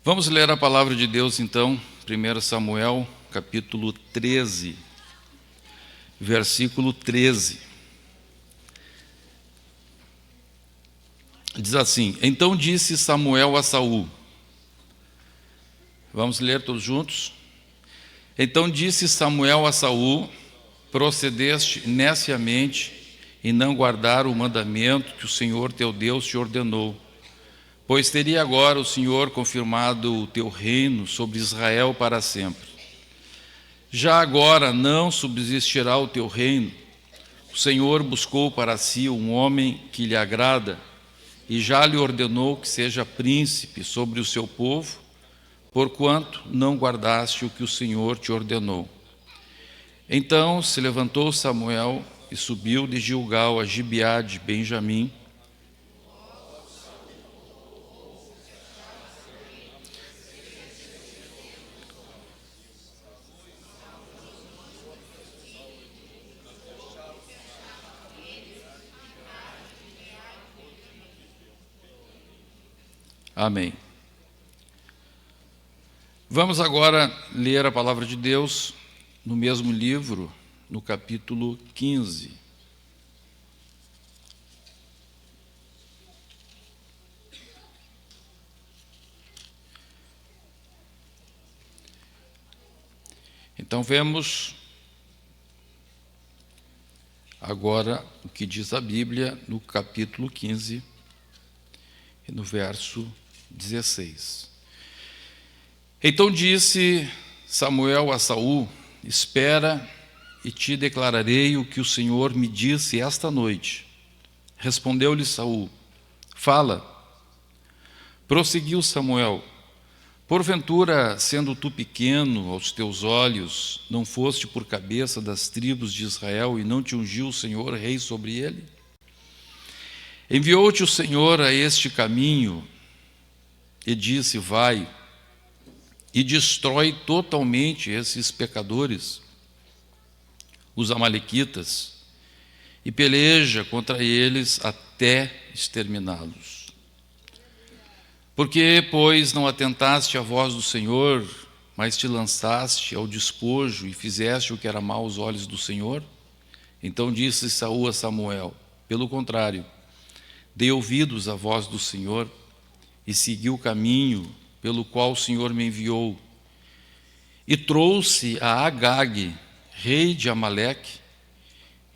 Vamos ler a palavra de Deus, então, 1 Samuel, capítulo 13, versículo 13. Diz assim: Então disse Samuel a Saul. Vamos ler todos juntos? Então disse Samuel a Saul: procedeste neciamente em não guardar o mandamento que o Senhor teu Deus te ordenou. Pois teria agora o Senhor confirmado o teu reino sobre Israel para sempre. Já agora não subsistirá o teu reino. O Senhor buscou para si um homem que lhe agrada, e já lhe ordenou que seja príncipe sobre o seu povo, porquanto não guardaste o que o Senhor te ordenou. Então se levantou Samuel e subiu de Gilgal a Gibeá de Benjamim. Amém. Vamos agora ler a palavra de Deus no mesmo livro, no capítulo 15. Então vemos agora o que diz a Bíblia no capítulo 15 e no verso 16. Então disse Samuel a Saul: espera e te declararei o que o Senhor me disse esta noite. Respondeu-lhe Saul: fala. Prosseguiu Samuel: porventura, sendo tu pequeno aos teus olhos, não foste por cabeça das tribos de Israel e não te ungiu o Senhor rei sobre ele? Enviou-te o Senhor a este caminho e disse: vai e destrói totalmente esses pecadores, os amalequitas, e peleja contra eles até exterminá-los. Porque, pois, não atentaste à voz do Senhor, mas te lançaste ao despojo e fizeste o que era mau aos olhos do Senhor? Então disse Saul a Samuel: pelo contrário, dei ouvidos à voz do Senhor e segui o caminho pelo qual o Senhor me enviou, e trouxe a Agag, rei de Amaleque,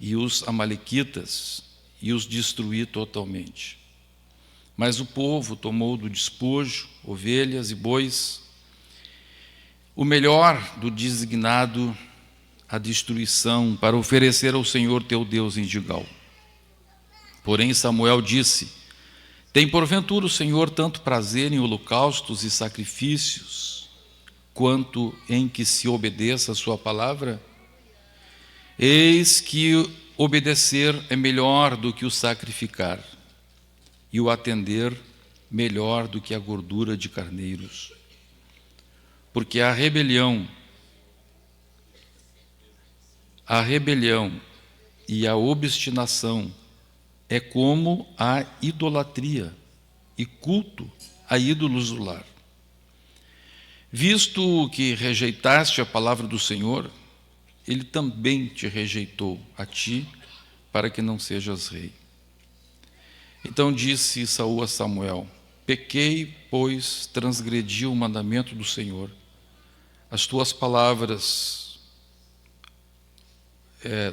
e os amalequitas, e os destruí totalmente. Mas o povo tomou do despojo ovelhas e bois, o melhor do designado à destruição, para oferecer ao Senhor teu Deus em Gilgal. Porém Samuel disse: tem porventura o Senhor tanto prazer em holocaustos e sacrifícios, quanto em que se obedeça a sua palavra? Eis que obedecer é melhor do que o sacrificar, e o atender melhor do que a gordura de carneiros. Porque a rebelião e a obstinação é como a idolatria e culto a ídolos do lar. Visto que rejeitaste a palavra do Senhor, ele também te rejeitou a ti, para que não sejas rei. Então disse Saul a Samuel: pequei, pois transgredi o mandamento do Senhor. As tuas palavras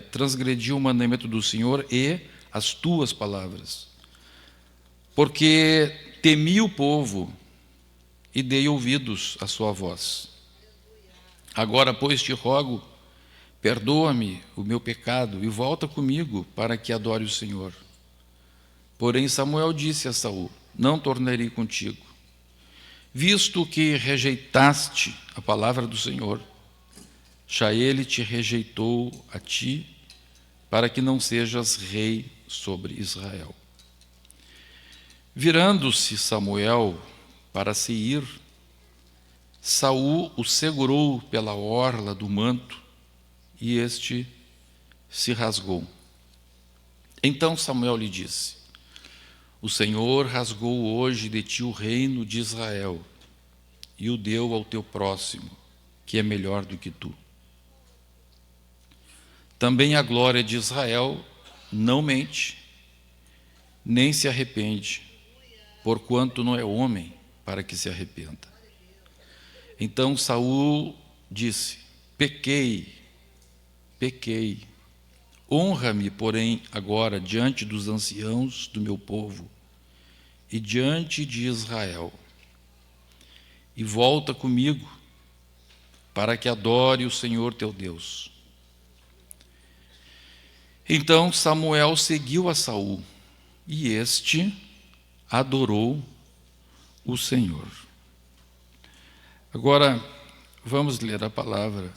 transgredi o mandamento do Senhor e as tuas palavras, porque temi o povo e dei ouvidos à sua voz. Agora, pois, te rogo, perdoa-me o meu pecado e volta comigo para que adore o Senhor. Porém Samuel disse a Saul: não tornarei contigo, visto que rejeitaste a palavra do Senhor. Já ele te rejeitou a ti, para que não sejas rei sobre Israel. Virando-se Samuel para se ir, Saul o segurou pela orla do manto, e este se rasgou. Então Samuel lhe disse: o Senhor rasgou hoje de ti o reino de Israel, e o deu ao teu próximo, que é melhor do que tu. Também a glória de Israel não mente, nem se arrepende, porquanto não é homem para que se arrependa. Então Saul disse: pequei, honra-me, porém, agora diante dos anciãos do meu povo e diante de Israel, e volta comigo, para que adore o Senhor teu Deus. Então Samuel seguiu a Saul, e este adorou o Senhor. Agora, vamos ler a palavra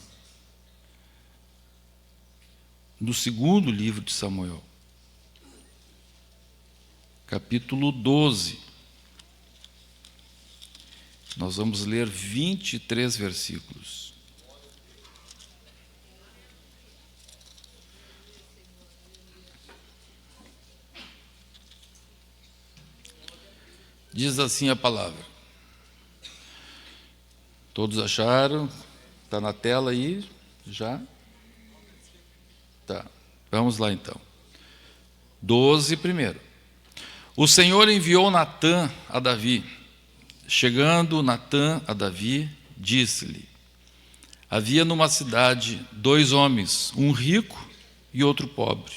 no segundo livro de Samuel, capítulo 12. Nós vamos ler 23 versículos. Diz assim a palavra. Todos acharam? Está na tela aí? Já? Tá. Vamos lá então. 12 primeiro. O Senhor enviou Natã a Davi. Chegando Natã a Davi, disse-lhe: havia numa cidade 2 homens, um rico e outro pobre.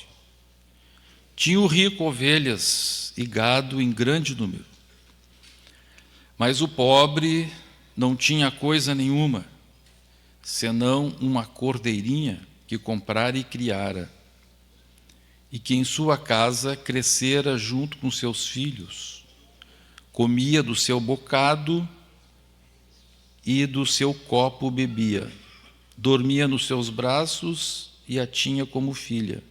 Tinha o rico ovelhas e gado em grande número, mas o pobre não tinha coisa nenhuma, senão uma cordeirinha que comprara e criara, e que em sua casa crescera junto com seus filhos. Comia do seu bocado e do seu copo bebia. Dormia nos seus braços e a tinha como filha.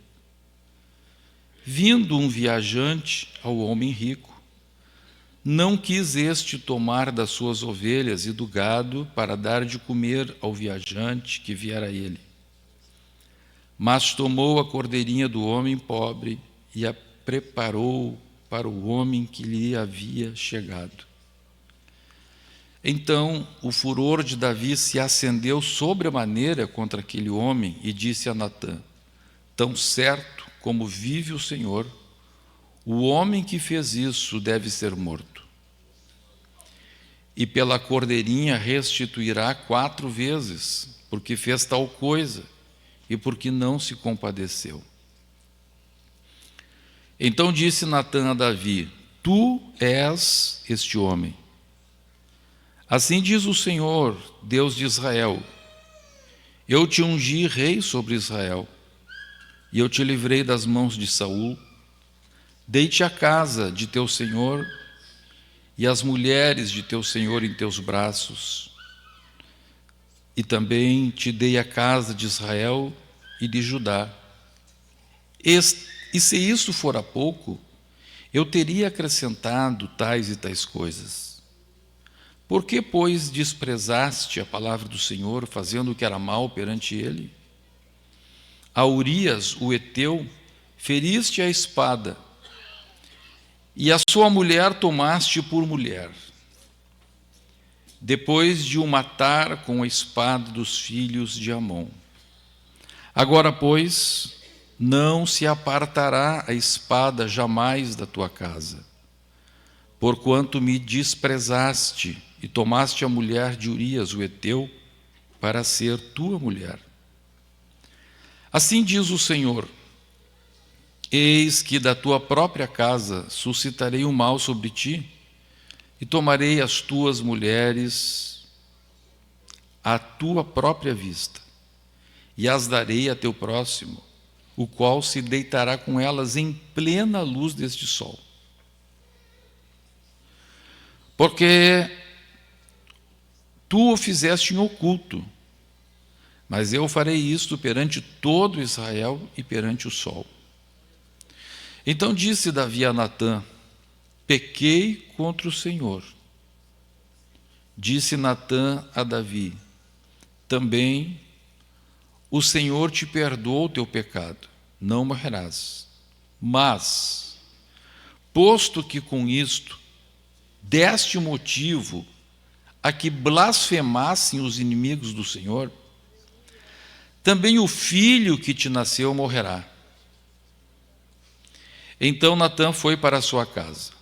Vindo um viajante ao homem rico, não quis este tomar das suas ovelhas e do gado para dar de comer ao viajante que viera a ele. Mas tomou a cordeirinha do homem pobre e a preparou para o homem que lhe havia chegado. Então o furor de Davi se acendeu sobremaneira contra aquele homem e disse a Natã: tão certo como vive o Senhor, o homem que fez isso deve ser morto. E pela cordeirinha restituirá 4 vezes, porque fez tal coisa e porque não se compadeceu. Então disse Natã a Davi: tu és este homem. Assim diz o Senhor, Deus de Israel: eu te ungi rei sobre Israel, e eu te livrei das mãos de Saul. Dei-te a casa de teu senhor e as mulheres de teu senhor em teus braços. E também te dei a casa de Israel e de Judá. E se isso fora pouco, eu teria acrescentado tais e tais coisas. Por que, pois, desprezaste a palavra do Senhor, fazendo o que era mal perante ele? A Urias, o heteu, feriste a espada, e a sua mulher tomaste por mulher, depois de o matar com a espada dos filhos de Amon. Agora, pois, não se apartará a espada jamais da tua casa, porquanto me desprezaste e tomaste a mulher de Urias, o heteu, para ser tua mulher. Assim diz o Senhor: eis que da tua própria casa suscitarei um mal sobre ti, e tomarei as tuas mulheres à tua própria vista, e as darei a teu próximo, o qual se deitará com elas em plena luz deste sol. Porque tu o fizeste em oculto, mas eu farei isto perante todo Israel e perante o sol. Então disse Davi a Natã: pequei contra o Senhor. Disse Natã a Davi: também o Senhor te perdoou o teu pecado, não morrerás. Mas, posto que com isto deste motivo a que blasfemassem os inimigos do Senhor, também o filho que te nasceu morrerá. Então Natã foi para a sua casa.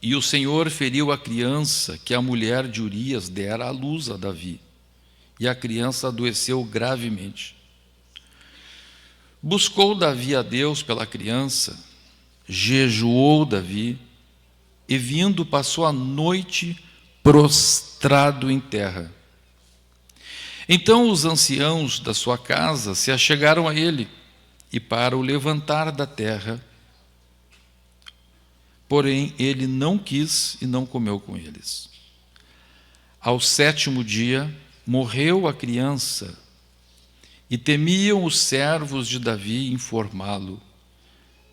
E o Senhor feriu a criança que a mulher de Urias dera à luz a Davi. E a criança adoeceu gravemente. Buscou Davi a Deus pela criança, jejuou Davi, e vindo passou a noite prostrado em terra. Então os anciãos da sua casa se achegaram a ele, e para o levantar da terra, porém ele não quis e não comeu com eles. Ao 7º dia, morreu a criança, e temiam os servos de Davi informá-lo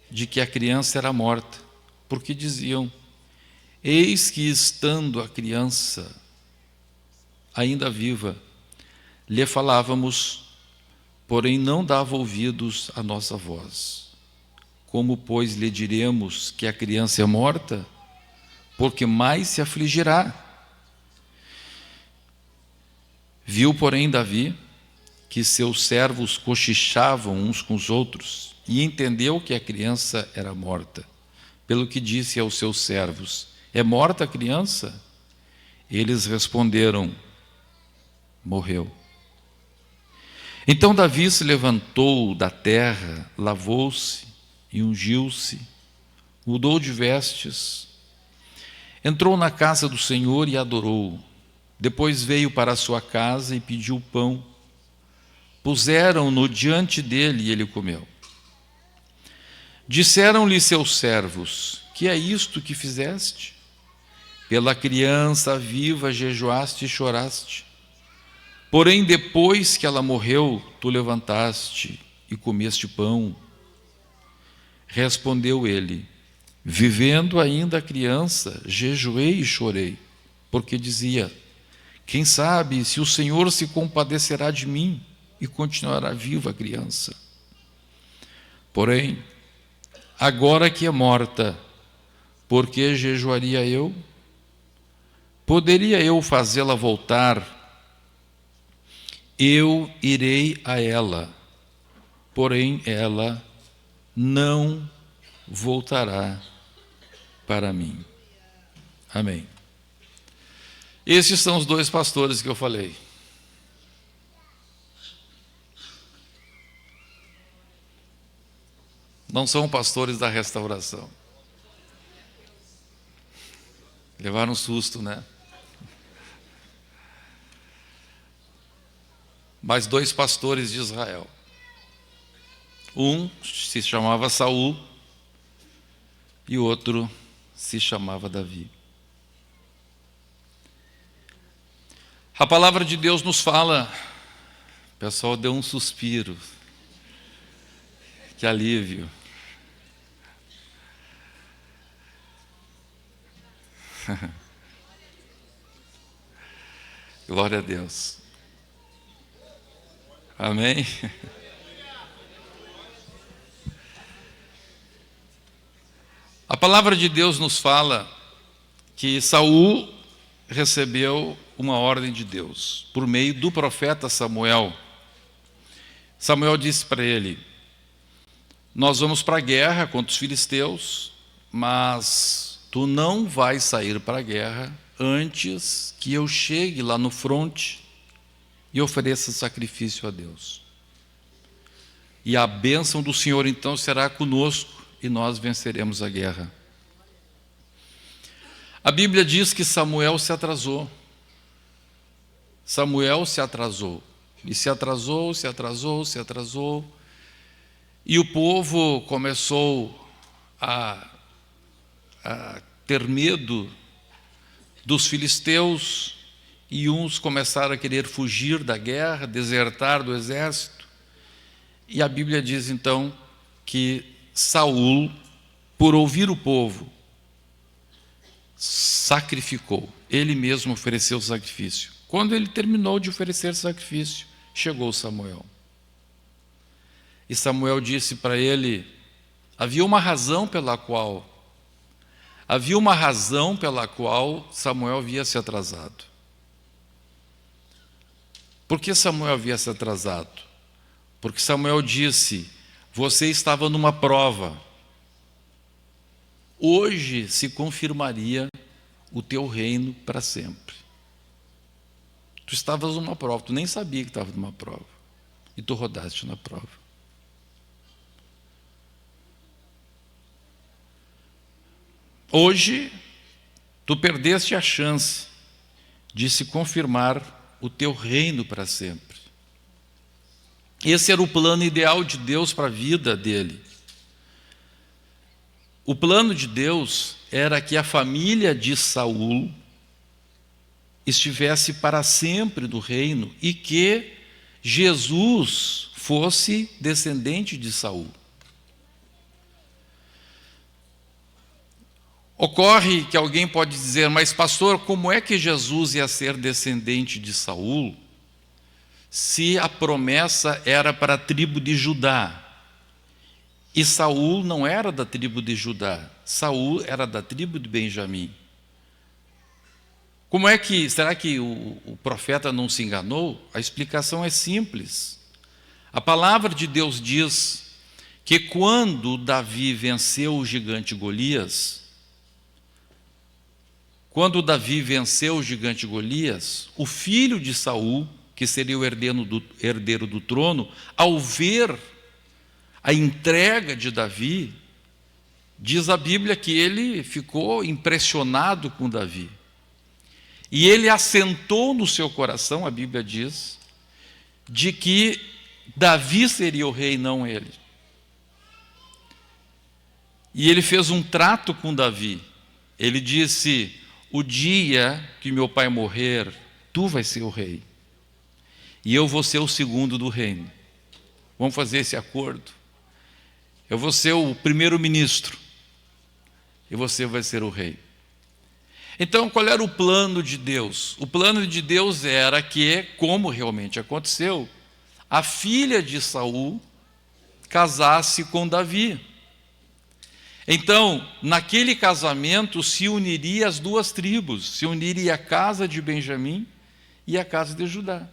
de que a criança era morta, porque diziam: eis que estando a criança ainda viva, lhe falávamos, porém não dava ouvidos à nossa voz. Como, pois, lhe diremos que a criança é morta? Porque mais se afligirá. Viu, porém, Davi que seus servos cochichavam uns com os outros, e entendeu que a criança era morta. Pelo que disse aos seus servos: é morta a criança? Eles responderam: morreu. Então Davi se levantou da terra, lavou-se e ungiu-se, mudou de vestes, entrou na casa do Senhor e adorou. Depois veio para a sua casa e pediu pão. Puseram-no diante dele e ele comeu. Disseram-lhe seus servos: que é isto que fizeste? Pela criança viva jejuaste e choraste. Porém, depois que ela morreu, tu levantaste e comeste pão. Respondeu ele: vivendo ainda a criança, jejuei e chorei, porque dizia: quem sabe se o Senhor se compadecerá de mim e continuará viva a criança. Porém, agora que é morta, por que jejuaria eu? Poderia eu fazê-la voltar? Eu irei a ela, porém ela não voltará para mim. Amém. Esses são os 2 pastores que eu falei. Não são pastores da restauração. Levaram um susto, né? Mas 2 pastores de Israel. Um se chamava Saul e o outro se chamava Davi. A palavra de Deus nos fala, o pessoal deu um suspiro, que alívio. Glória a Deus. Amém? A palavra de Deus nos fala que Saul recebeu uma ordem de Deus por meio do profeta Samuel. Samuel disse para ele: nós vamos para a guerra contra os filisteus, mas tu não vais sair para a guerra antes que eu chegue lá no fronte e ofereça sacrifício a Deus. E a bênção do Senhor então será conosco e nós venceremos a guerra. A Bíblia diz que Samuel se atrasou. Samuel se atrasou. E se atrasou, se atrasou, se atrasou. E o povo começou a ter medo dos filisteus, e uns começaram a querer fugir da guerra, desertar do exército. E a Bíblia diz então que Saul, por ouvir o povo, sacrificou. Ele mesmo ofereceu o sacrifício. Quando ele terminou de oferecer sacrifício, chegou Samuel. E Samuel disse para ele: havia uma razão pela qual Havia uma razão pela qual Samuel havia se atrasado. Por que Samuel havia se atrasado? Porque Samuel disse: você estava numa prova. Hoje se confirmaria o teu reino para sempre. Tu estavas numa prova, tu nem sabia que estava numa prova. E tu rodaste na prova. Hoje, tu perdeste a chance de se confirmar o teu reino para sempre. Esse era o plano ideal de Deus para a vida dele. O plano de Deus era que a família de Saul estivesse para sempre no reino e que Jesus fosse descendente de Saul. Ocorre que alguém pode dizer: mas pastor, como é que Jesus ia ser descendente de Saul se a promessa era para a tribo de Judá? E Saul não era da tribo de Judá, Saul era da tribo de Benjamim. Será que o profeta não se enganou? A explicação é simples. A palavra de Deus diz que quando Davi venceu o gigante Golias, o filho de Saul, que seria o herdeiro do trono, ao ver a entrega de Davi, diz a Bíblia que ele ficou impressionado com Davi. E ele assentou no seu coração, a Bíblia diz, de que Davi seria o rei, não ele. E ele fez um trato com Davi. Ele disse: o dia que meu pai morrer, tu vais ser o rei. E eu vou ser o segundo do reino. Vamos fazer esse acordo? Eu vou ser o primeiro-ministro. E você vai ser o rei. Então, qual era o plano de Deus? O plano de Deus era que, como realmente aconteceu, a filha de Saul casasse com Davi. Então, naquele casamento se uniria as duas tribos, se uniria a casa de Benjamim e a casa de Judá.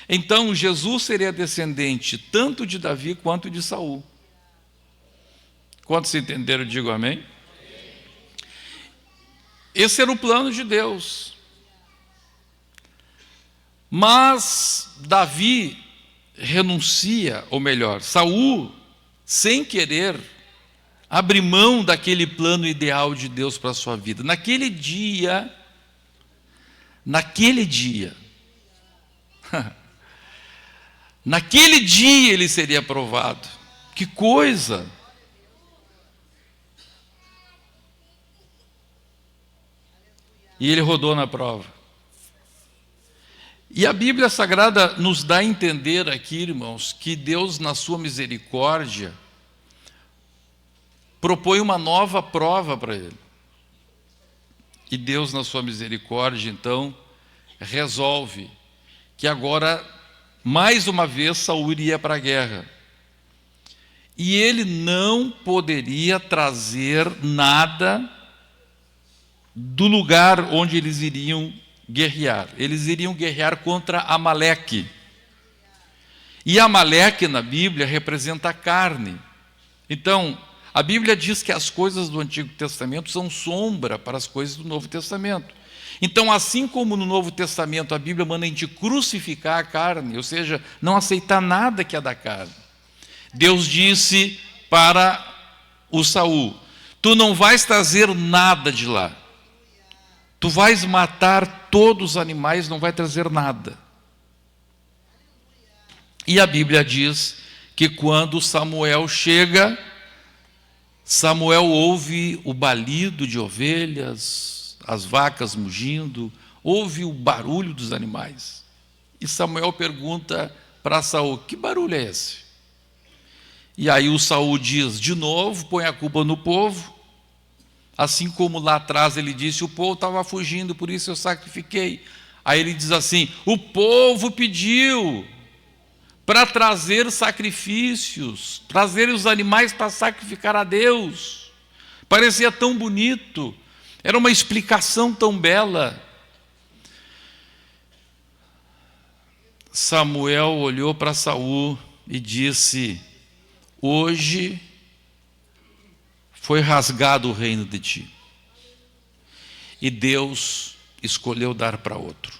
Então, Jesus seria descendente tanto de Davi quanto de Saul. Quantos entenderam, digo amém? Esse era o plano de Deus. Mas Davi renuncia, ou melhor, Saul, sem querer, abre mão daquele plano ideal de Deus para a sua vida. Naquele dia, naquele dia ele seria aprovado. Que coisa! E ele rodou na prova. E a Bíblia Sagrada nos dá a entender aqui, irmãos, que Deus, na sua misericórdia, propõe uma nova prova para ele. E Deus, na sua misericórdia, então, resolve que agora, mais uma vez, Saul iria para a guerra. E ele não poderia trazer nada do lugar onde eles iriam guerrear. Eles iriam guerrear contra Amaleque. E Amaleque, na Bíblia, representa a carne. Então, a Bíblia diz que as coisas do Antigo Testamento são sombra para as coisas do Novo Testamento. Então, assim como no Novo Testamento a Bíblia manda a gente crucificar a carne, ou seja, não aceitar nada que é da carne, Deus disse para o Saul: tu não vais trazer nada de lá. Tu vais matar todos os animais, não vai trazer nada. E a Bíblia diz que quando Samuel chega, Samuel ouve o balido de ovelhas, as vacas mugindo, ouve o barulho dos animais. E Samuel pergunta para Saul: que barulho é esse? E aí o Saul diz de novo, põe a culpa no povo. Assim como lá atrás ele disse: o povo estava fugindo, por isso eu sacrifiquei. Aí ele diz assim: o povo pediu para trazer sacrifícios, trazer os animais para sacrificar a Deus, Parecia tão bonito, era uma explicação tão bela. Samuel olhou para Saul e disse: hoje foi rasgado o reino de ti, e Deus escolheu dar para outro.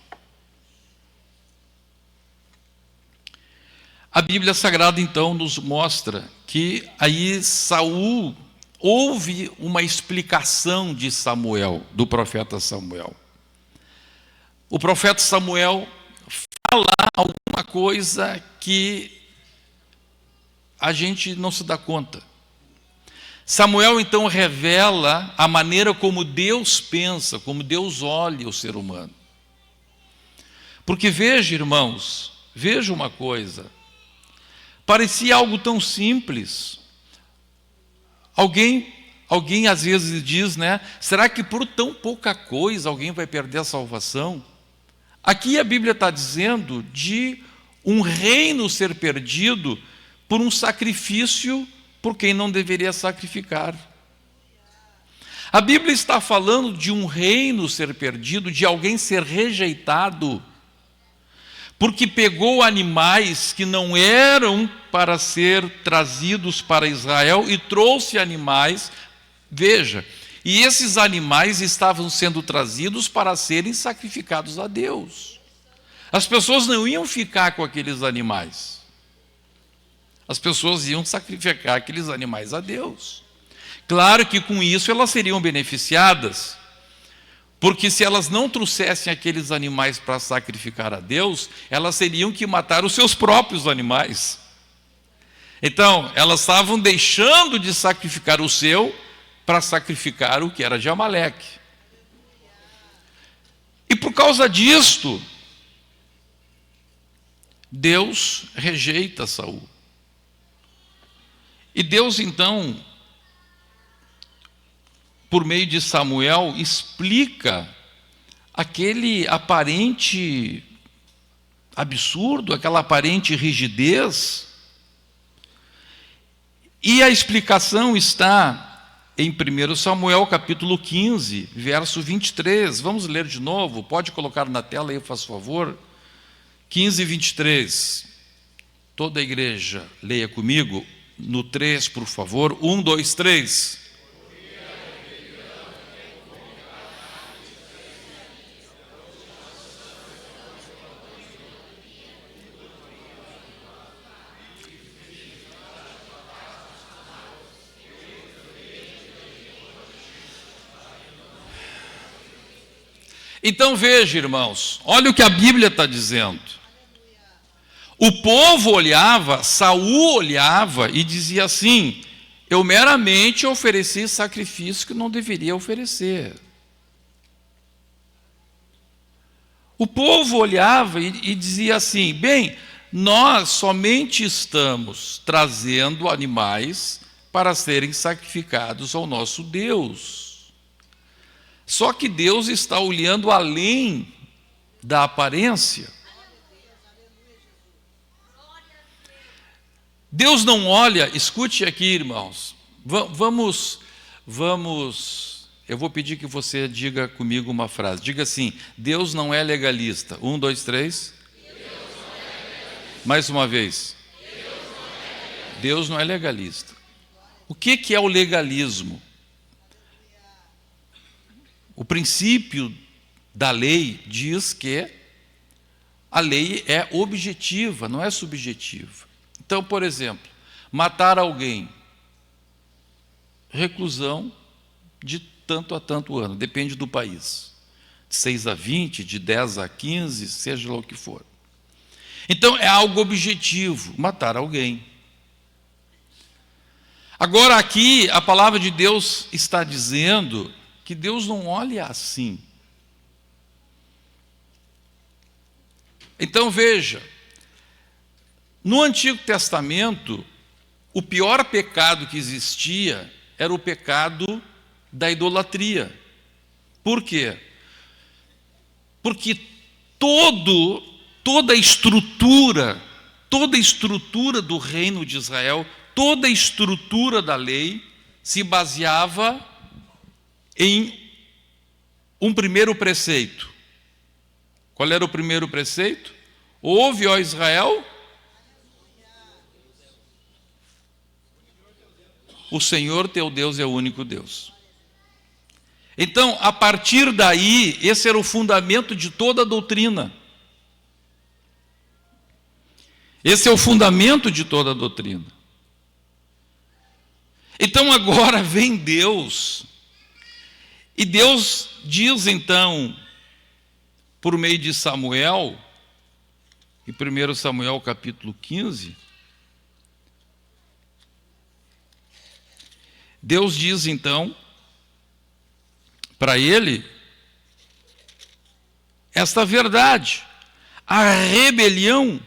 A Bíblia Sagrada então nos mostra que aí Saul houve uma explicação de Samuel, do profeta Samuel. O profeta Samuel fala alguma coisa que a gente não se dá conta. Samuel então revela a maneira como Deus pensa, como Deus olha o ser humano. Porque veja, irmãos, veja uma coisa. Parecia algo tão simples. Alguém às vezes diz, né? Será que por tão pouca coisa alguém vai perder a salvação? Aqui a Bíblia está dizendo de um reino ser perdido por um sacrifício por quem não deveria sacrificar. A Bíblia está falando de um reino ser perdido, de alguém ser rejeitado, porque pegou animais que não eram para ser trazidos para Israel e trouxe animais, veja, e esses animais estavam sendo trazidos para serem sacrificados a Deus. As pessoas não iam ficar com aqueles animais. As pessoas iam sacrificar aqueles animais a Deus. Claro que com isso elas seriam beneficiadas, porque se elas não trouxessem aqueles animais para sacrificar a Deus, elas teriam que matar os seus próprios animais. Então, elas estavam deixando de sacrificar o seu para sacrificar o que era de Amaleque. E por causa disto, Deus rejeita Saul. E Deus então, por meio de Samuel, explica aquele aparente absurdo, aquela aparente rigidez. E a explicação está em 1 Samuel capítulo 15, verso 23. Vamos ler de novo, pode colocar na tela aí, faz favor. 15, 23. Toda a igreja, leia comigo, no 3, por favor. 1, 2, 3. Então veja, irmãos, olha o que a Bíblia está dizendo. O povo olhava, Saul olhava e dizia assim: eu meramente ofereci sacrifício que não deveria oferecer. O povo olhava e dizia assim: bem, nós somente estamos trazendo animais para serem sacrificados ao nosso Deus. Só que Deus está olhando além da aparência. Deus não olha, escute aqui, irmãos, vamos, eu vou pedir que você diga comigo uma frase, diga assim: Deus não é legalista. 1, 2, 3. Mais uma vez. Deus não é legalista. O que é o legalismo? O princípio da lei diz que a lei é objetiva, não é subjetiva. Então, por exemplo, matar alguém, reclusão de tanto a tanto ano, depende do país. De 6 a 20, de 10 a 15, seja lá o que for. Então, é algo objetivo, matar alguém. Agora aqui, a palavra de Deus está dizendo que Deus não olha assim. Então veja, no Antigo Testamento, o pior pecado que existia era o pecado da idolatria. Por quê? Porque toda a estrutura do reino de Israel, toda a estrutura da lei se baseava em um primeiro preceito. Qual era o primeiro preceito? Ouve, ó Israel, o Senhor teu Deus é o único Deus. Então, a partir daí, esse era o fundamento de toda a doutrina. Esse é o fundamento de toda a doutrina. Então agora vem Deus, e Deus diz então, por meio de Samuel, em 1 Samuel capítulo 15, Deus diz então para ele esta verdade: a rebelião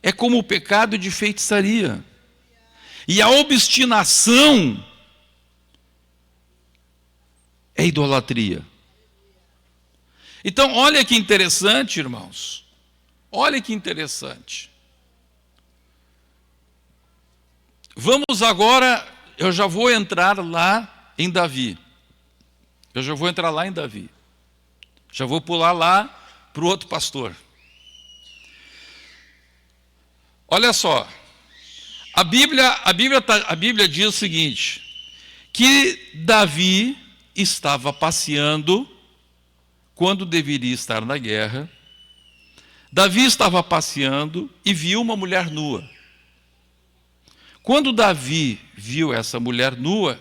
é como o pecado de feitiçaria, e a obstinação é idolatria. Então, olha que interessante, irmãos. Olha que interessante. Vamos agora, eu já vou entrar lá em Davi. Já vou pular lá para o outro pastor. Olha só. A Bíblia diz o seguinte, que Davi estava passeando quando deveria estar na guerra. Davi estava passeando e viu uma mulher nua. Quando Davi viu essa mulher nua,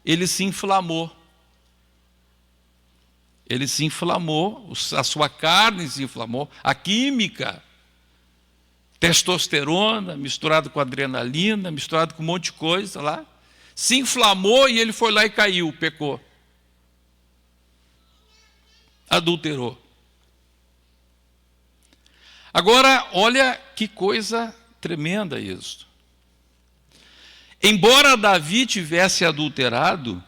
ele se inflamou. A sua carne se inflamou, a química, testosterona, misturado com adrenalina, misturado com um monte de coisa lá, se inflamou e ele foi lá e caiu, pecou. Adulterou. Agora, olha que coisa tremenda isso. Embora Davi tivesse adulterado,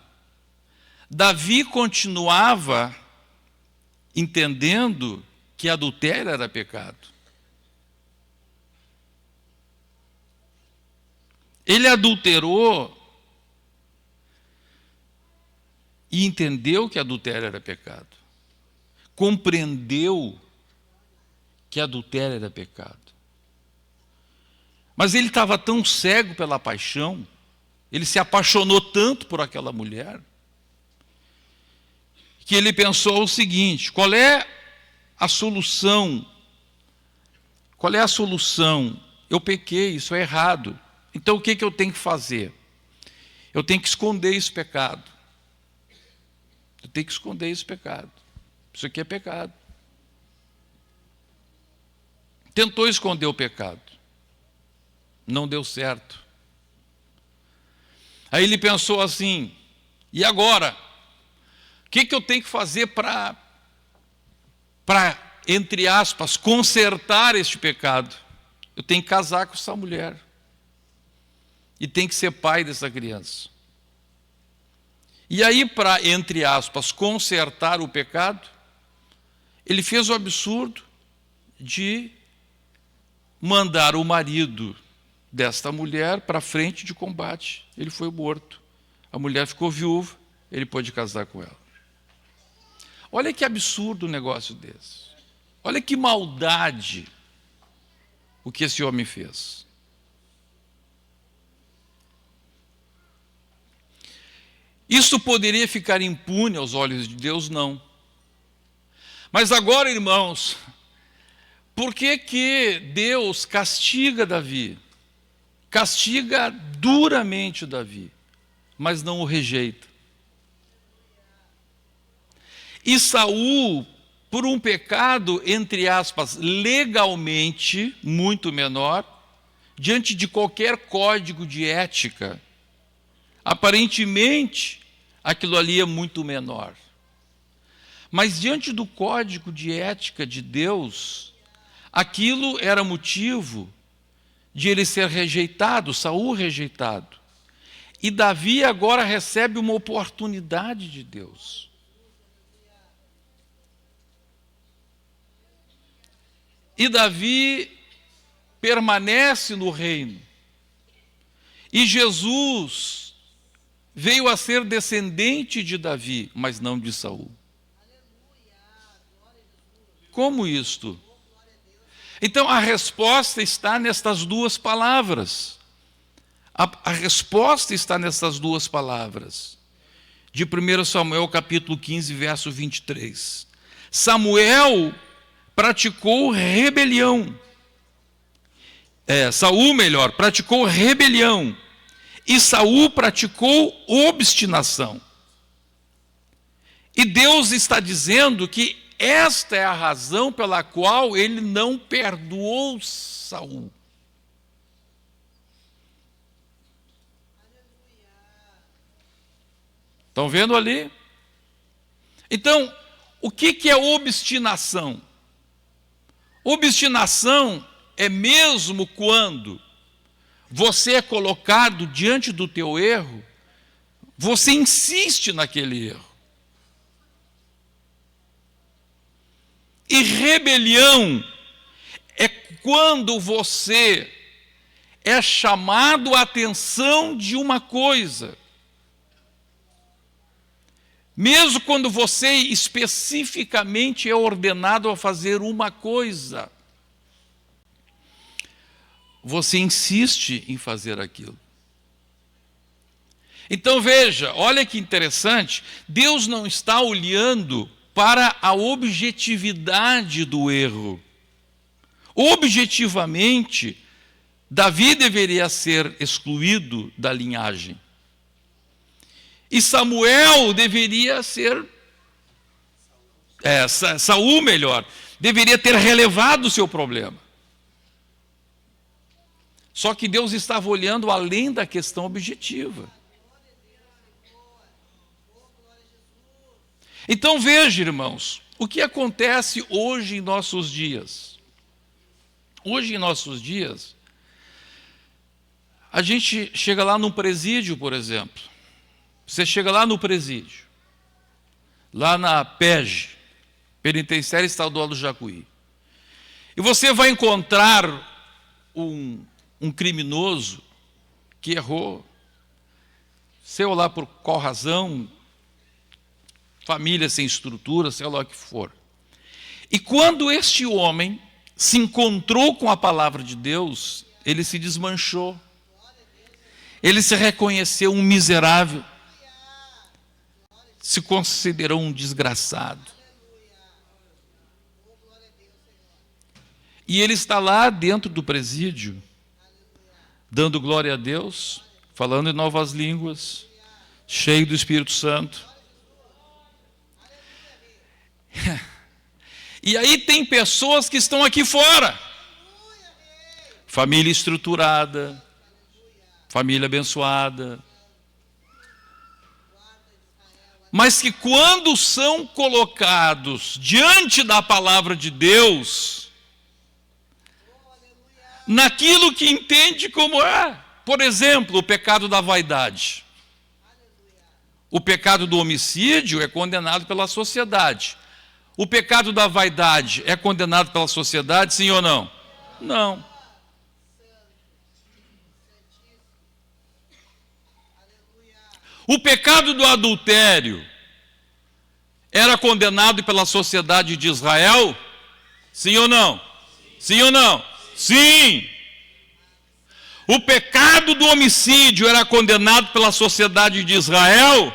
Davi continuava entendendo que adultério era pecado. Ele adulterou e entendeu que adultério era pecado. Compreendeu que adultério era pecado. Mas ele estava tão cego pela paixão, ele se apaixonou tanto por aquela mulher, que ele pensou o seguinte: qual é a solução? Qual é a solução? Eu pequei, isso é errado. Então o que eu tenho que fazer? Eu tenho que esconder esse pecado. Isso aqui é pecado. Tentou esconder o pecado. Não deu certo. Aí ele pensou assim: e agora? O que eu tenho que fazer para, entre aspas, consertar este pecado? Eu tenho que casar com essa mulher. E tem que ser pai dessa criança. E aí, para, entre aspas, consertar o pecado, ele fez o absurdo de mandar o marido desta mulher para a frente de combate. Ele foi morto. A mulher ficou viúva, ele pôde casar com ela. Olha que absurdo um negócio desse. Olha que maldade o que esse homem fez. Isso poderia ficar impune aos olhos de Deus? Não. Mas agora, irmãos, por que Deus castiga Davi? Castiga duramente Davi, mas não o rejeita. E Saul, por um pecado, entre aspas, legalmente muito menor, diante de qualquer código de ética, aparentemente aquilo ali é muito menor. Mas diante do código de ética de Deus, aquilo era motivo de ele ser rejeitado, Saul rejeitado. E Davi agora recebe uma oportunidade de Deus. E Davi permanece no reino. E Jesus veio a ser descendente de Davi, mas não de Saul. Como isto? Então a resposta está nestas duas palavras. A resposta está nessas duas palavras. De 1 Samuel capítulo 15, verso 23. Samuel praticou rebelião. Saul, praticou rebelião. E Saul praticou obstinação. E Deus está dizendo que esta é a razão pela qual ele não perdoou Saul. Estão vendo ali? Então, o que é obstinação? Obstinação é mesmo quando você é colocado diante do teu erro, você insiste naquele erro. E rebelião é quando você é chamado a atenção de uma coisa. Mesmo quando você especificamente é ordenado a fazer uma coisa, você insiste em fazer aquilo. Então veja, olha que interessante, Deus não está olhando para a objetividade do erro. Objetivamente, Davi deveria ser excluído da linhagem. E Samuel deveria ser, Saul deveria ter relevado o seu problema. Só que Deus estava olhando além da questão objetiva. Então veja, irmãos, o que acontece hoje em nossos dias. Hoje em nossos dias, a gente chega lá num presídio, por exemplo. Você chega lá no presídio, lá na PEG, Penitenciária Estadual do Jacuí, e você vai encontrar um criminoso que errou, sei lá por qual razão, família sem estrutura, sei lá o que for. E quando este homem se encontrou com a palavra de Deus, ele se desmanchou, ele se reconheceu um miserável, se considerou um desgraçado. E ele está lá dentro do presídio, dando glória a Deus, falando em novas línguas, cheio do Espírito Santo. E aí tem pessoas que estão aqui fora, família estruturada, família abençoada, mas que quando são colocados diante da palavra de Deus, naquilo que entende como por exemplo, o pecado da vaidade. O pecado do homicídio é condenado pela sociedade. O pecado da vaidade é condenado pela sociedade, sim ou não? Não. O pecado do adultério era condenado pela sociedade de Israel? Sim ou não? Sim ou não? Sim. O pecado do homicídio era condenado pela sociedade de Israel?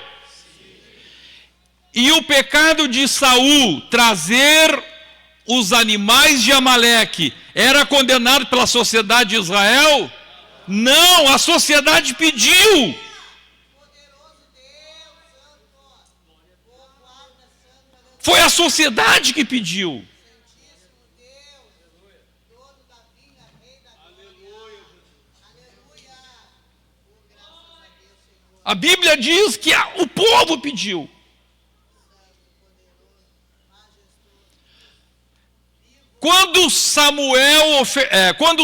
E o pecado de Saul, trazer os animais de Amaleque, era condenado pela sociedade de Israel? Não, a sociedade pediu. Foi a sociedade que pediu. A Bíblia diz que o povo pediu. Quando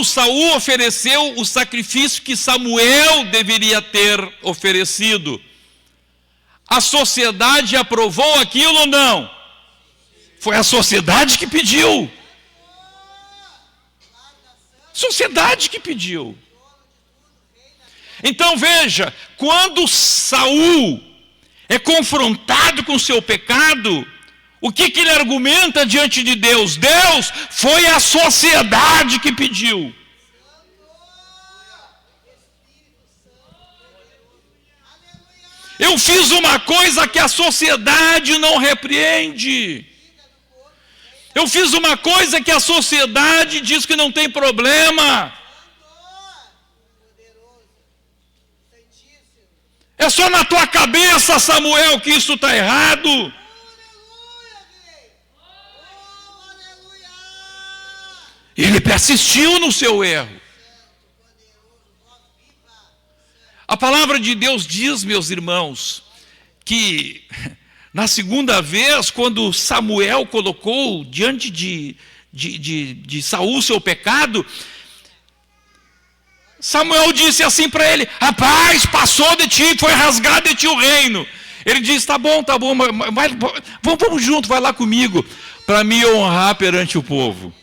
Saul ofereceu o sacrifício que Samuel deveria ter oferecido, a sociedade aprovou aquilo ou não? Foi a sociedade que pediu. Sociedade que pediu. Então veja, quando Saul é confrontado com o seu pecado, o que ele argumenta diante de Deus? Deus, foi a sociedade que pediu. Eu fiz uma coisa que a sociedade não repreende. Eu fiz uma coisa que a sociedade diz que não tem problema. É só na tua cabeça, Samuel, que isso está errado. Ele persistiu no seu erro. A palavra de Deus diz, meus irmãos, que na segunda vez, quando Samuel colocou diante de Saul seu pecado, Samuel disse assim para ele: rapaz, passou de ti, foi rasgado de ti o reino. Ele disse: tá bom, vamos junto, vai lá comigo, para me honrar perante o povo.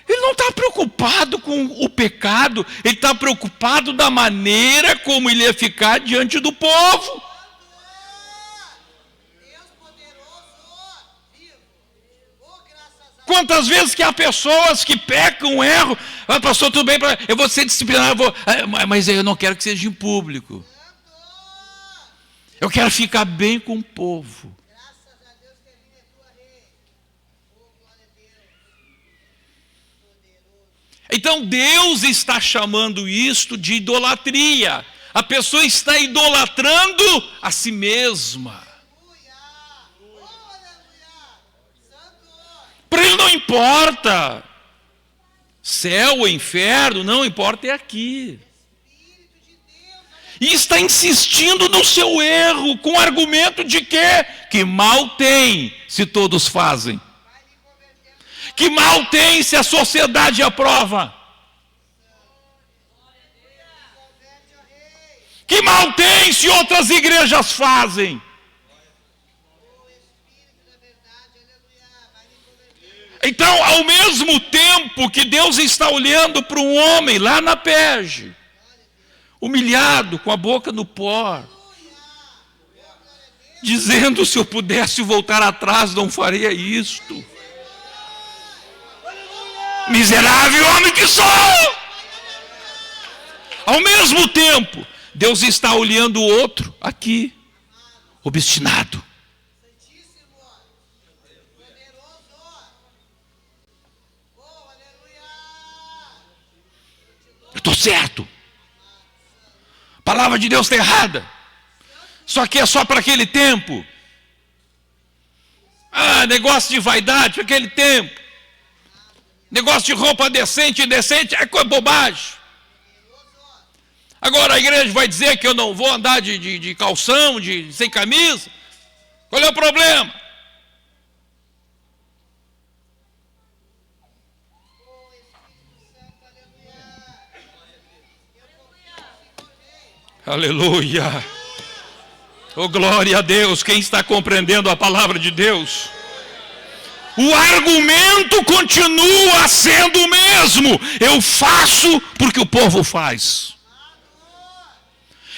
Ele não está preocupado com o pecado, ele está preocupado da maneira como ele ia ficar diante do povo. Quantas vezes que há pessoas que pecam, erram, pastor, tudo bem, eu vou ser disciplinado, mas eu não quero que seja em público. Eu quero ficar bem com o povo. Então Deus está chamando isto de idolatria. A pessoa está idolatrando a si mesma. Para ele não importa céu ou inferno, não importa, é aqui. E está insistindo no seu erro, com o argumento de quê? Que mal tem se todos fazem. Que mal tem se a sociedade aprova? Que mal tem se outras igrejas fazem? Então, ao mesmo tempo que Deus está olhando para um homem lá na pege, humilhado, com a boca no pó, dizendo: se eu pudesse voltar atrás, não faria isto. Miserável homem que sou! Ao mesmo tempo, Deus está olhando o outro aqui, obstinado. Eu estou certo. A palavra de Deus está errada. Só que é só para aquele tempo. Negócio de vaidade para aquele tempo. Negócio de roupa decente e indecente é bobagem. Agora a igreja vai dizer que eu não vou andar de calção, sem camisa. Qual é o problema? Aleluia. Oh, glória a Deus. Quem está compreendendo a palavra de Deus? O argumento continua sendo o mesmo. Eu faço porque o povo faz.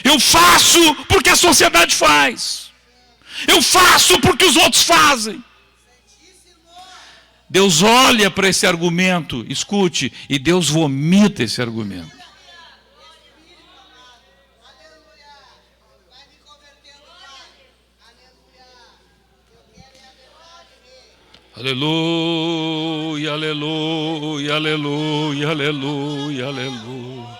Eu faço porque a sociedade faz. Eu faço porque os outros fazem. Deus olha para esse argumento, escute, e Deus vomita esse argumento. Aleluia, aleluia, aleluia, aleluia, aleluia.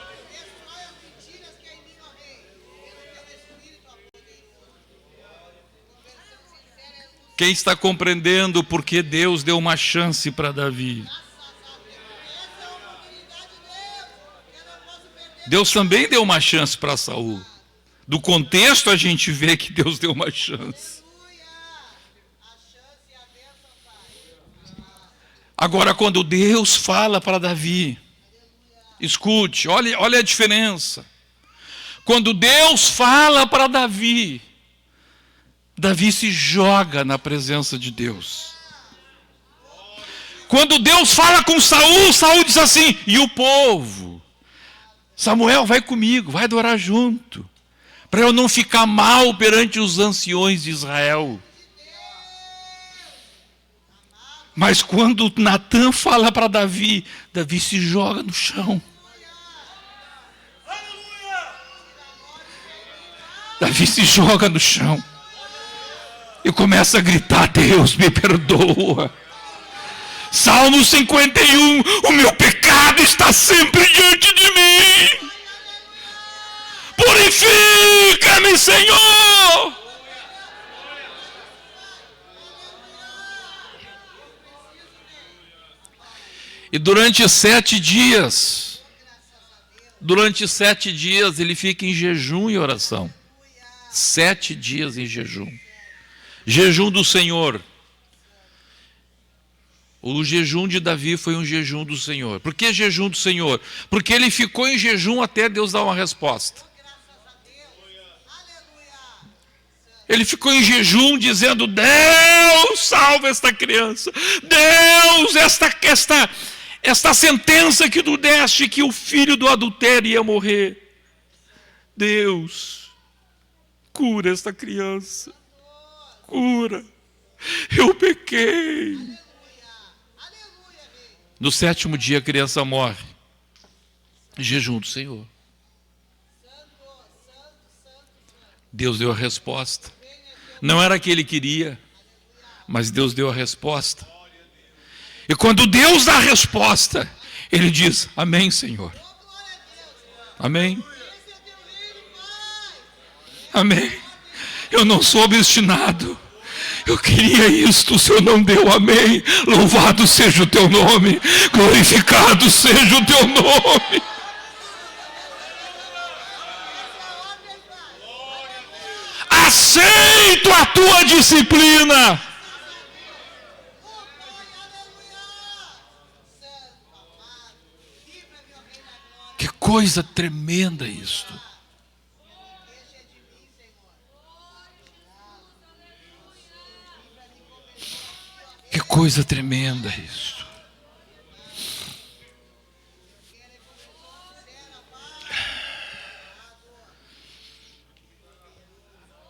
Quem está compreendendo porque Deus deu uma chance para Davi? Deus também deu uma chance para Saul. Do contexto a gente vê que Deus deu uma chance. Agora, quando Deus fala para Davi, escute, olha a diferença. Quando Deus fala para Davi, Davi se joga na presença de Deus. Quando Deus fala com Saul, Saul diz assim: e o povo? Samuel, vai comigo, vai adorar junto, para eu não ficar mal perante os anciões de Israel. Mas quando Natã fala para Davi, Davi se joga no chão. Davi se joga no chão e começa a gritar: Deus, me perdoa. Salmo 51, o meu pecado está sempre diante de mim. Purifica-me, Senhor. E durante 7 dias, ele fica em jejum e oração. 7 dias em jejum. Jejum do Senhor. O jejum de Davi foi um jejum do Senhor. Por que jejum do Senhor? Porque ele ficou em jejum até Deus dar uma resposta. Ele ficou em jejum dizendo: Deus, salva esta criança. Deus, esta sentença que tu deste, que o filho do adultério ia morrer. Deus, cura esta criança. Cura. Eu pequei. No 7º dia a criança morre. Jejum do Senhor. Deus deu a resposta. Não era a que ele queria, mas Deus deu a resposta. E quando Deus dá a resposta, ele diz: amém, Senhor. Amém. Amém. Eu não sou obstinado. Eu queria isto, o Senhor não deu, amém. Louvado seja o teu nome, glorificado seja o teu nome. Aceito a tua disciplina. Que coisa tremenda isto. Que coisa tremenda isso.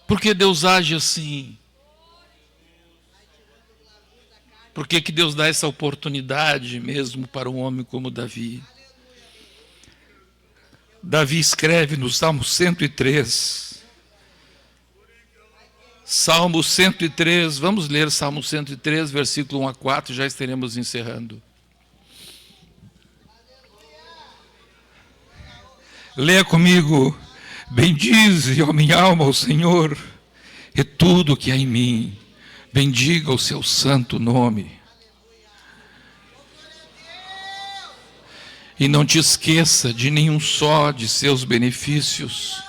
Por que Deus age assim? Por que Deus dá essa oportunidade mesmo para um homem como Davi? Davi escreve no Salmo 103. Salmo 103, vamos ler Salmo 103, versículo 1 a 4, já estaremos encerrando. Leia comigo. Bendize, ó minha alma, ao Senhor, e tudo que há em mim, bendiga o seu santo nome. E não te esqueça de nenhum só de seus benefícios.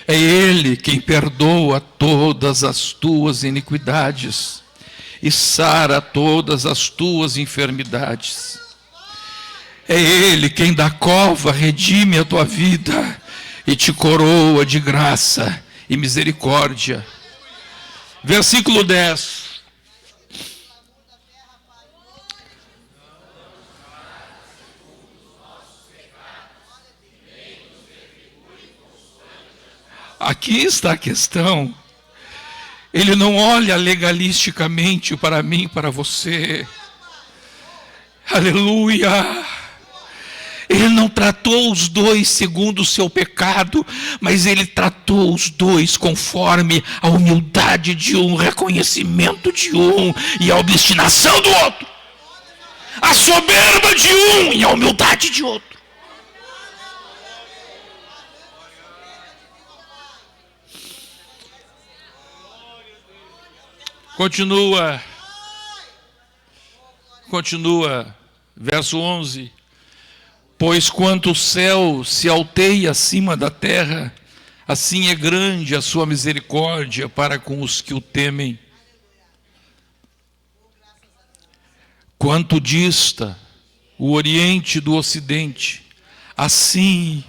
É Ele quem perdoa todas as tuas iniquidades e sara todas as tuas enfermidades. É Ele quem da cova redime a tua vida e te coroa de graça e misericórdia. Versículo 10. Aqui está a questão. Ele não olha legalisticamente para mim e para você. Aleluia. Ele não tratou os dois segundo o seu pecado, mas ele tratou os dois conforme a humildade de um, o reconhecimento de um e a obstinação do outro. A soberba de um e a humildade de outro. Continua, verso 11. Pois quanto o céu se alteia acima da terra, assim é grande a sua misericórdia para com os que o temem. Quanto dista o oriente do ocidente, assim,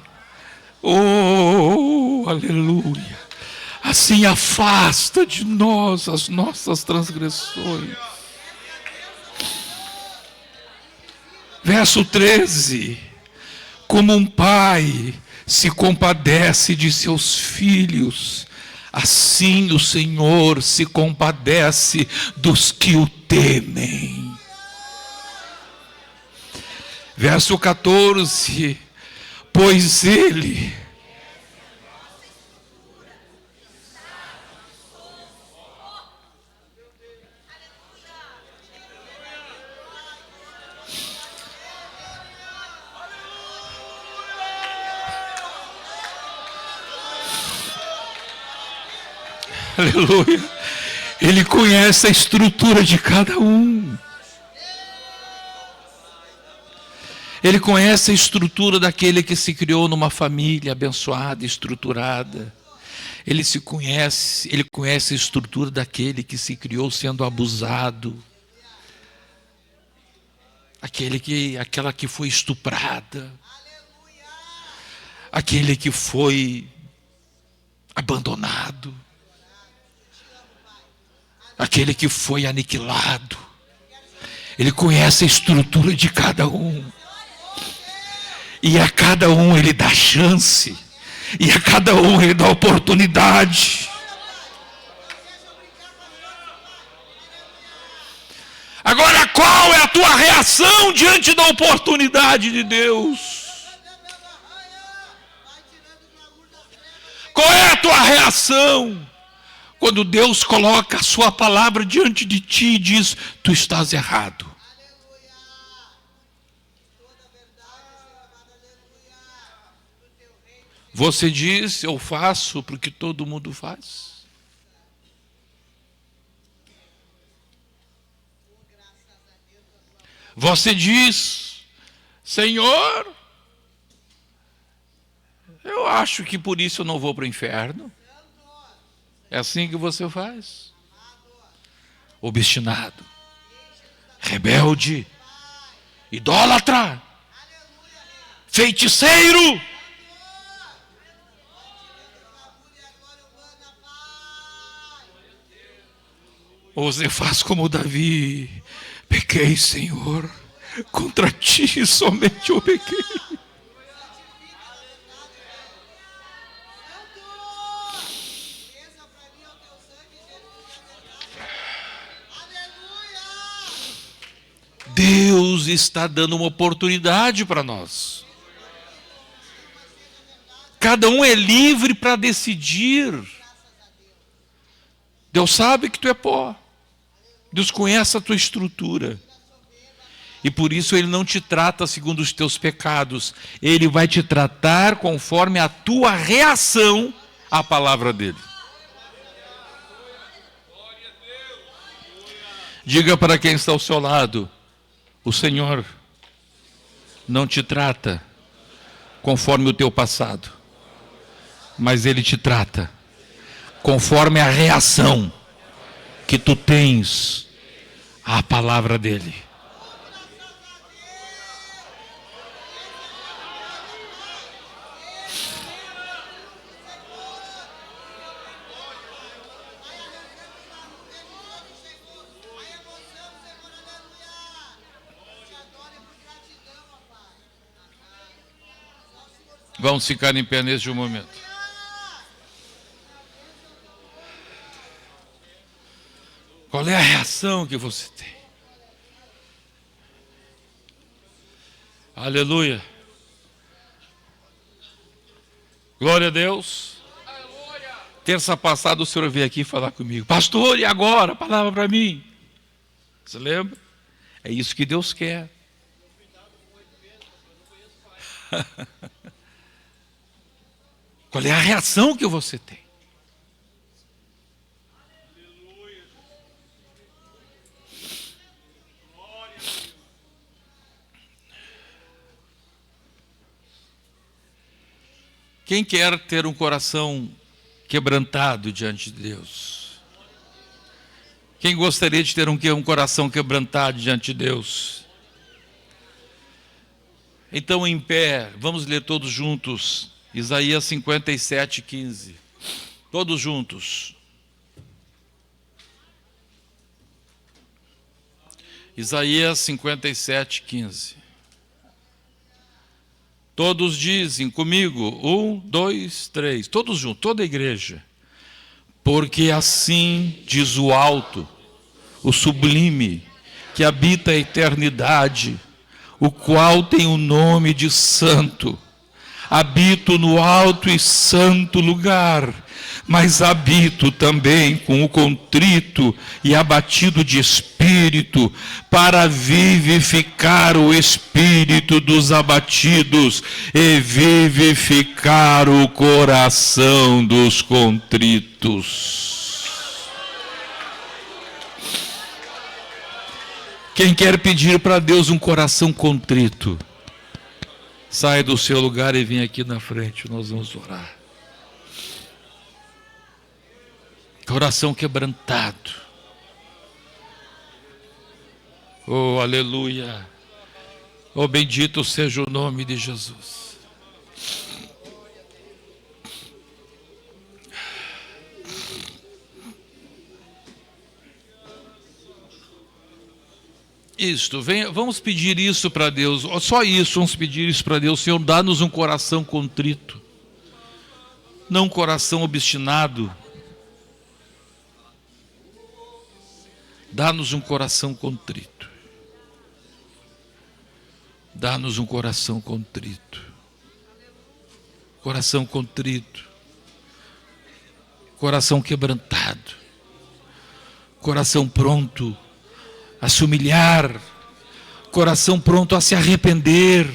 aleluia, assim afasta de nós as nossas transgressões. Verso 13: como um pai se compadece de seus filhos, assim o Senhor se compadece dos que o temem. Verso 14: pois Ele aleluia, Ele conhece a estrutura de cada um. Ele conhece a estrutura daquele que se criou numa família abençoada, estruturada. Ele conhece a estrutura daquele que se criou sendo abusado. Aquela que foi estuprada. Aquele que foi abandonado. Aquele que foi aniquilado. Ele conhece a estrutura de cada um. E a cada um Ele dá chance. E a cada um Ele dá oportunidade. Agora, qual é a tua reação diante da oportunidade de Deus? Qual é a tua reação quando Deus coloca a sua palavra diante de ti e diz: tu estás errado? Você diz: eu faço porque todo mundo faz. Você diz: Senhor, eu acho que por isso eu não vou para o inferno. É assim que você faz? Obstinado, rebelde, idólatra, feiticeiro. Ou você faz como Davi: pequei, Senhor, contra ti somente eu pequei. Deus está dando uma oportunidade para nós. Cada um é livre para decidir. Deus sabe que tu é pó. Deus conhece a tua estrutura. E por isso Ele não te trata segundo os teus pecados. Ele vai te tratar conforme a tua reação à palavra dEle. Diga para quem está ao seu lado: o Senhor não te trata conforme o teu passado, mas Ele te trata conforme a reação que tu tens à palavra dEle. Vamos ficar em pé neste momento. Qual é a reação que você tem? Aleluia. Glória a Deus. Terça passada o senhor veio aqui falar comigo: pastor, e agora? A palavra para mim. Você lembra? É isso que Deus quer. Qual é a reação que você tem? Quem quer ter um coração quebrantado diante de Deus? Quem gostaria de ter um coração quebrantado diante de Deus? Então, em pé, vamos ler todos juntos Isaías 57:15. Todos juntos. Isaías 57:15. Todos dizem comigo, 1, 2, 3, todos juntos, toda a igreja. Porque assim diz o alto, o sublime, que habita a eternidade, o qual tem o nome de santo. Habito no alto e santo lugar, mas habito também com o contrito e abatido de espírito, para vivificar o espírito dos abatidos e vivificar o coração dos contritos. Quem quer pedir para Deus um coração contrito, saia do seu lugar e vem aqui na frente, nós vamos orar. Coração quebrantado. Oh, aleluia. Oh, bendito seja o nome de Jesus. Isto, vamos pedir isso para Deus, só isso, vamos pedir isso para Deus. Senhor, dá-nos um coração contrito, não um coração obstinado. Dá-nos um coração contrito. Dá-nos um coração contrito. Coração contrito. Coração quebrantado. Coração pronto a se humilhar, coração pronto a se arrepender,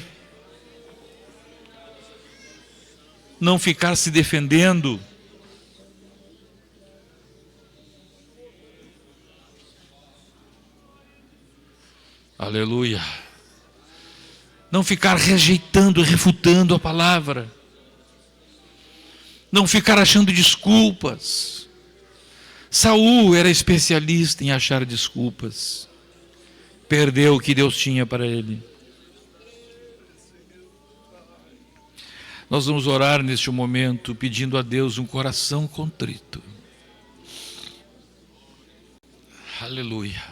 não ficar se defendendo, aleluia, não ficar rejeitando, refutando a palavra, não ficar achando desculpas. Saul era especialista em achar desculpas. Perdeu o que Deus tinha para ele. Nós vamos orar neste momento pedindo a Deus um coração contrito. Aleluia.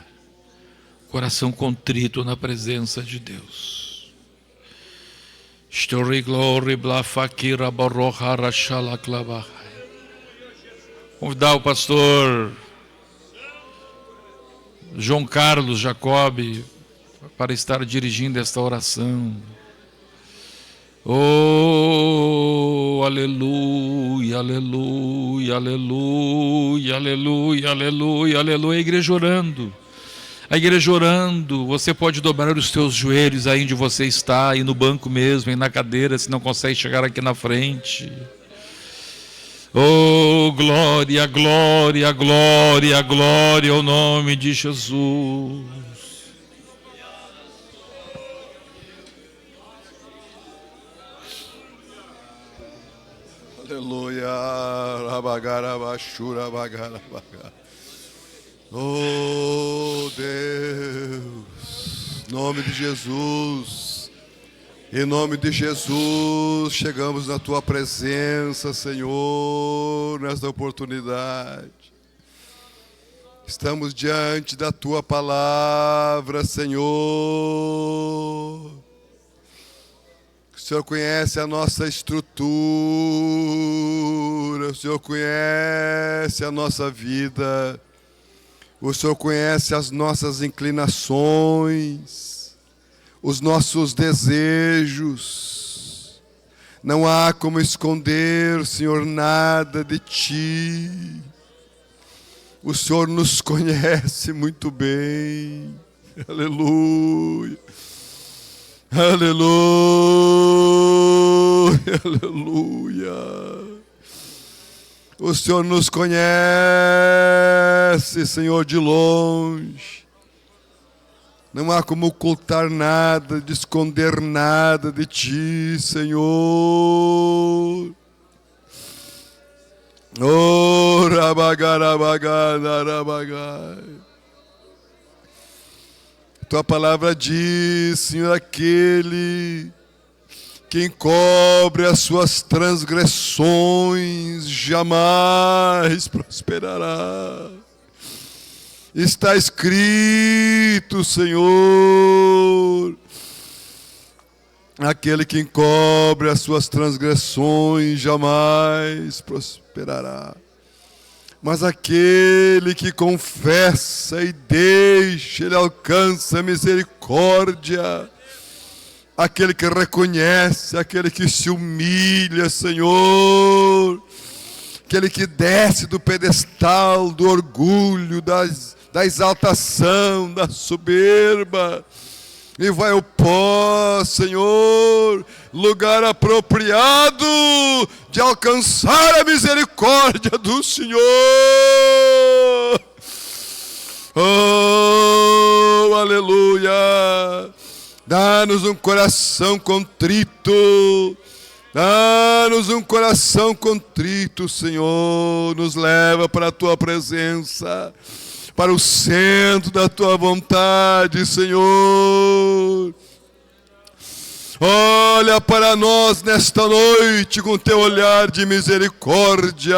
Coração contrito na presença de Deus. Convidar o pastor João Carlos Jacob para estar dirigindo esta oração. Oh, aleluia, aleluia, aleluia, aleluia, aleluia, aleluia. A igreja orando. A igreja orando. Você pode dobrar os teus joelhos aí onde você está, aí no banco mesmo, aí na cadeira, se não consegue chegar aqui na frente. Oh, glória, glória, glória, glória ao nome de Jesus. Aleluia. Oh, Deus. Em nome de Jesus. Em nome de Jesus, chegamos na Tua presença, Senhor, nesta oportunidade. Estamos diante da Tua palavra, Senhor. O Senhor conhece a nossa estrutura, o Senhor conhece a nossa vida, o Senhor conhece as nossas inclinações, os nossos desejos. Não há como esconder, Senhor, nada de Ti. O Senhor nos conhece muito bem. Aleluia. Aleluia. Aleluia. O Senhor nos conhece, Senhor, de longe. Não há como ocultar nada, de esconder nada de Ti, Senhor. Oh, rabagarabagarabagai. Tua palavra diz, Senhor, aquele que encobre as suas transgressões jamais prosperará. Está escrito, Senhor, Aquele que encobre as suas transgressões jamais prosperará. Mas aquele que confessa e deixa, ele alcança misericórdia. Aquele que reconhece, aquele que se humilha, Senhor. Aquele que desce do pedestal, do orgulho, da exaltação, da soberba. E vai ao pó, Senhor, lugar apropriado de alcançar a misericórdia do Senhor. Oh, aleluia! Dá-nos um coração contrito. Dá-nos um coração contrito, Senhor. Nos leva para a Tua presença, para o centro da Tua vontade, Senhor. Olha para nós nesta noite com Teu olhar de misericórdia.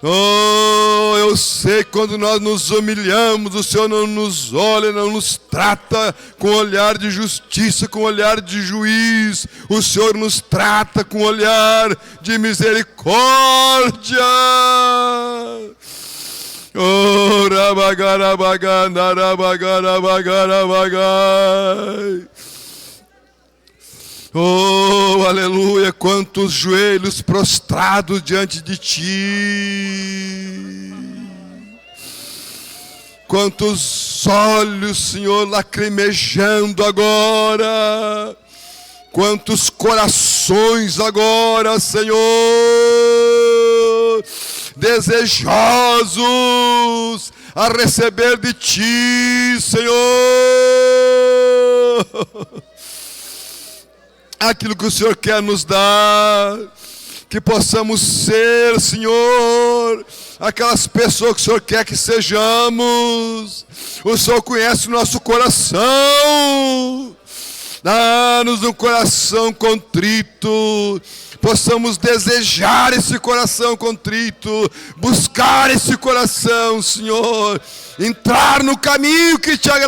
Oh, eu sei que quando nós nos humilhamos, o Senhor não nos olha, não nos trata com olhar de justiça, com olhar de juiz. O Senhor nos trata com olhar de misericórdia. Oh, rabagarabagandarabagarabagai. Oh, aleluia, quantos joelhos prostrados diante de Ti. Quantos olhos, Senhor, lacrimejando agora. Quantos corações agora, Senhor, desejosos a receber de Ti, Senhor, aquilo que o Senhor quer nos dar, que possamos ser, Senhor, aquelas pessoas que o Senhor quer que sejamos. O Senhor conhece o nosso coração. Dá-nos um coração contrito, possamos desejar esse coração contrito, buscar esse coração, Senhor, entrar no caminho que Te agrada.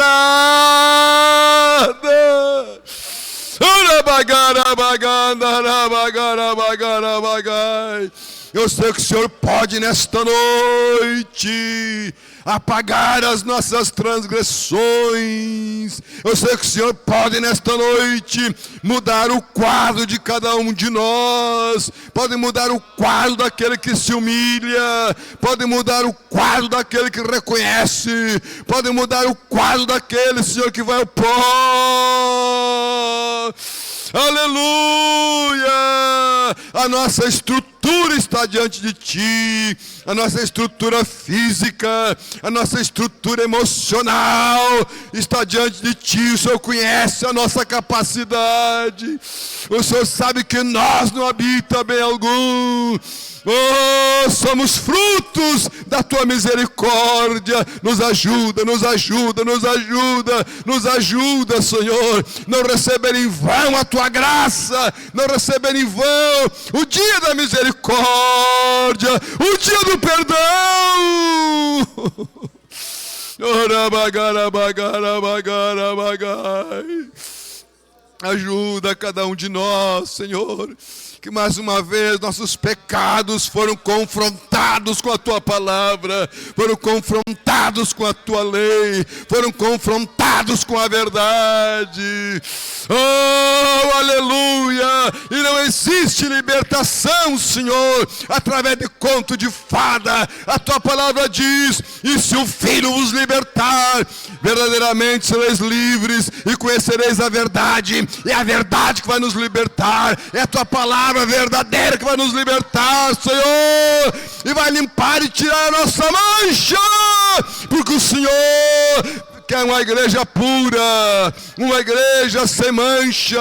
Eu sei que o Senhor pode nesta noite apagar as nossas transgressões. Eu sei que o Senhor pode nesta noite mudar o quadro de cada um de nós. Pode mudar o quadro daquele que se humilha. Pode mudar o quadro daquele que reconhece. Pode mudar o quadro daquele, Senhor, que vai ao pó. Aleluia! A nossa estrutura está diante de Ti, a nossa estrutura física, a nossa estrutura emocional está diante de Ti. O Senhor conhece a nossa capacidade, o Senhor sabe que nós não habita bem algum. Oh, somos frutos da Tua misericórdia. Nos ajuda, nos ajuda, nos ajuda, nos ajuda, Senhor. Não receber em vão a Tua graça, não receber em vão o dia da misericórdia, o dia do perdão. Ajuda cada um de nós, Senhor, que mais uma vez nossos pecados foram confrontados com a Tua palavra, foram confrontados com a Tua lei, foram confrontados com a verdade. Oh, aleluia! E não existe libertação, Senhor, através de conto de fada. A Tua palavra diz: e se o Filho vos libertar, verdadeiramente sereis livres e conhecereis a verdade. É a verdade que vai nos libertar, é a Tua palavra verdadeira que vai nos libertar, Senhor, e vai limpar e tirar a nossa mancha, porque o Senhor quer uma igreja pura, uma igreja sem mancha,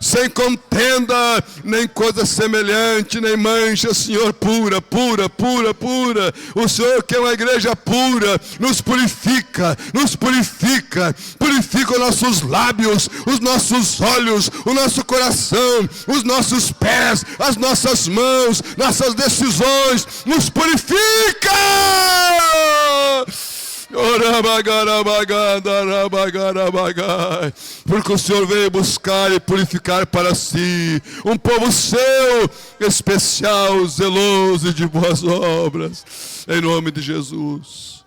sem contenda, nem coisa semelhante, nem mancha, Senhor, pura, pura, pura, pura. O Senhor quer uma igreja pura, nos purifica, purifica os nossos lábios, os nossos olhos, o nosso coração, os nossos pés, as nossas mãos, nossas decisões, nos purifica. Ora Porque o Senhor veio buscar e purificar para si um povo seu, especial, zeloso e de boas obras. Em nome de Jesus.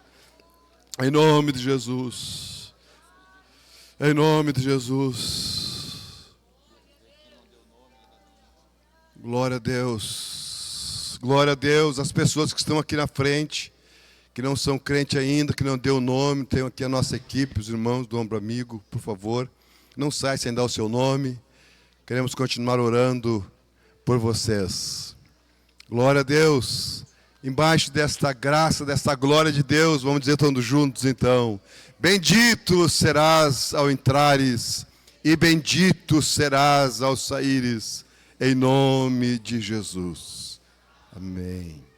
Em nome de Jesus. Em nome de Jesus. Glória a Deus. Glória a Deus. As pessoas que estão aqui na frente, que não são crentes ainda, que não deu o nome, tem aqui a nossa equipe, os irmãos do Ombro Amigo, por favor, não sai sem dar o seu nome. Queremos continuar orando por vocês. Glória a Deus. Embaixo desta graça, desta glória de Deus, vamos dizer todos juntos então: bendito serás ao entrares e bendito serás ao saíres, em nome de Jesus. Amém.